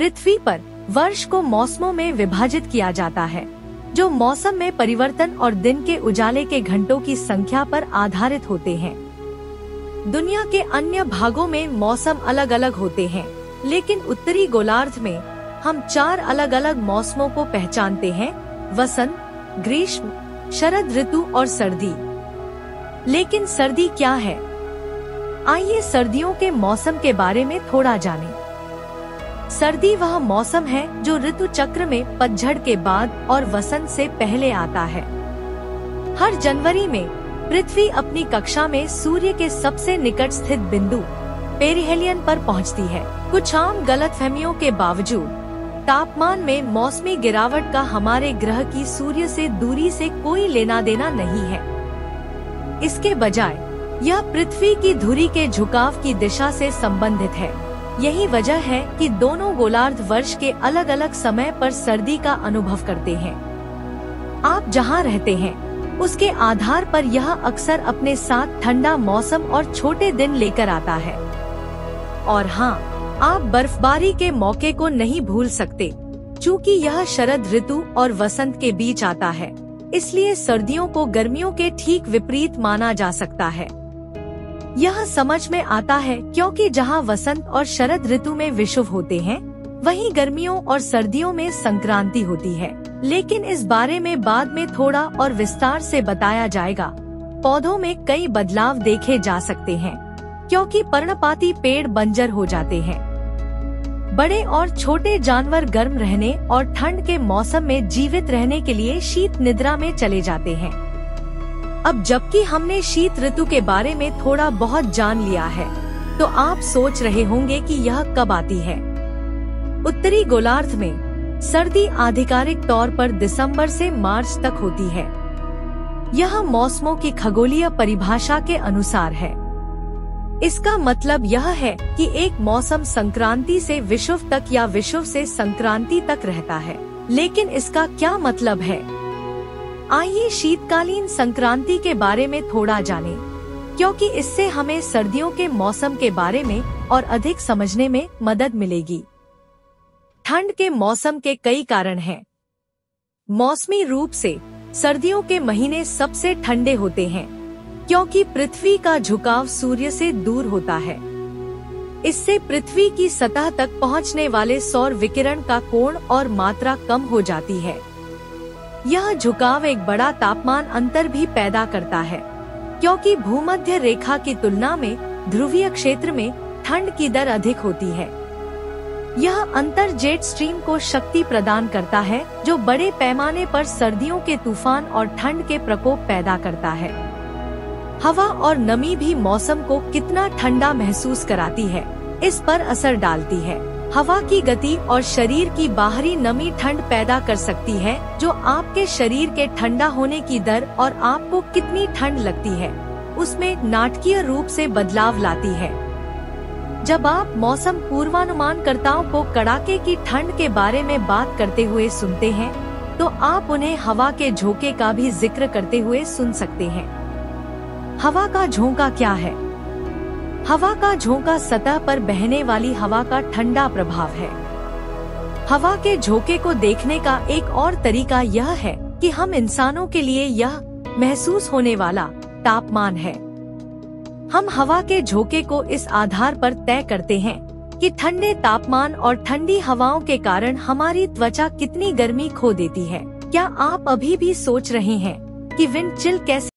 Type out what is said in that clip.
पृथ्वी पर वर्ष को मौसमों में विभाजित किया जाता है, जो मौसम में परिवर्तन और दिन के उजाले के घंटों की संख्या पर आधारित होते हैं। दुनिया के अन्य भागों में मौसम अलग अलग होते हैं, लेकिन उत्तरी गोलार्ध में हम 4 अलग अलग मौसमों को पहचानते हैं: वसंत, ग्रीष्म, शरद ऋतु और सर्दी। लेकिन सर्दी क्या है? आइए सर्दियों के मौसम के बारे में थोड़ा जानें। सर्दी वह मौसम है जो ऋतु चक्र में पतझड़ के बाद और वसंत से पहले आता है। हर जनवरी में पृथ्वी अपनी कक्षा में सूर्य के सबसे निकट स्थित बिंदु पेरिहेलियन पर पहुंचती है। कुछ आम गलतफहमियों के बावजूद तापमान में मौसमी गिरावट का हमारे ग्रह की सूर्य से दूरी से कोई लेना देना नहीं है। इसके बजाय यह पृथ्वी की धुरी के झुकाव की दिशा से संबंधित है। यही वजह है कि दोनों गोलार्ध वर्ष के अलग अलग समय पर सर्दी का अनुभव करते हैं। आप जहां रहते हैं उसके आधार पर यह अक्सर अपने साथ ठंडा मौसम और छोटे दिन लेकर आता है। और हाँ, आप बर्फबारी के मौके को नहीं भूल सकते, चूँकि यह शरद ऋतु और वसंत के बीच आता है, इसलिए सर्दियों को गर्मियों के ठीक विपरीत माना जा सकता है। यह समझ में आता है क्योंकि जहां वसंत और शरद ऋतु में विषुव होते हैं, वहीं गर्मियों और सर्दियों में संक्रांति होती है। लेकिन इस बारे में बाद में थोड़ा और विस्तार से बताया जाएगा। पौधों में कई बदलाव देखे जा सकते हैं, क्योंकि पर्णपाती पेड़ बंजर हो जाते हैं। बड़े और छोटे जानवर गर्म रहने और ठंड के मौसम में जीवित रहने के लिए शीत निद्रा में चले जाते हैं। अब जबकि हमने शीत ऋतु के बारे में थोड़ा बहुत जान लिया है, तो आप सोच रहे होंगे कि यह कब आती है। उत्तरी गोलार्ध में सर्दी आधिकारिक तौर पर दिसंबर से मार्च तक होती है। यह मौसमों की खगोलीय परिभाषा के अनुसार है। इसका मतलब यह है कि एक मौसम संक्रांति से विषुव तक या विषुव से संक्रांति तक रहता है। लेकिन इसका क्या मतलब है? आइए शीतकालीन संक्रांति के बारे में थोड़ा जानें, क्योंकि इससे हमें सर्दियों के मौसम के बारे में और अधिक समझने में मदद मिलेगी। ठंड के मौसम के कई कारण हैं। मौसमी रूप से सर्दियों के महीने सबसे ठंडे होते हैं, क्योंकि पृथ्वी का झुकाव सूर्य से दूर होता है। इससे पृथ्वी की सतह तक पहुंचने वाले सौर विकिरण का कोण और मात्रा कम हो जाती है। यह झुकाव एक बड़ा तापमान अंतर भी पैदा करता है, क्योंकि भूमध्य रेखा की तुलना में ध्रुवीय क्षेत्र में ठंड की दर अधिक होती है। यह अंतर जेट स्ट्रीम को शक्ति प्रदान करता है, जो बड़े पैमाने पर सर्दियों के तूफान और ठंड के प्रकोप पैदा करता है। हवा और नमी भी मौसम को कितना ठंडा महसूस कराती है, इस पर असर डालती है। हवा की गति और शरीर की बाहरी नमी ठंड पैदा कर सकती है, जो आपके शरीर के ठंडा होने की दर और आपको कितनी ठंड लगती है उसमें नाटकीय रूप से बदलाव लाती है। जब आप मौसम पूर्वानुमानकर्ताओं को कड़ाके की ठंड के बारे में बात करते हुए सुनते हैं, तो आप उन्हें हवा के झोंके का भी जिक्र करते हुए सुन सकते हैं। हवा का झोंका क्या है? हवा का झोंका सतह पर बहने वाली हवा का ठंडा प्रभाव है। हवा के झोंके को देखने का एक और तरीका यह है कि हम इंसानों के लिए यह महसूस होने वाला तापमान है। हम हवा के झोंके को इस आधार पर तय करते हैं कि ठंडे तापमान और ठंडी हवाओं के कारण हमारी त्वचा कितनी गर्मी खो देती है। क्या आप अभी भी सोच रहे हैं कि विंड चिल कैसे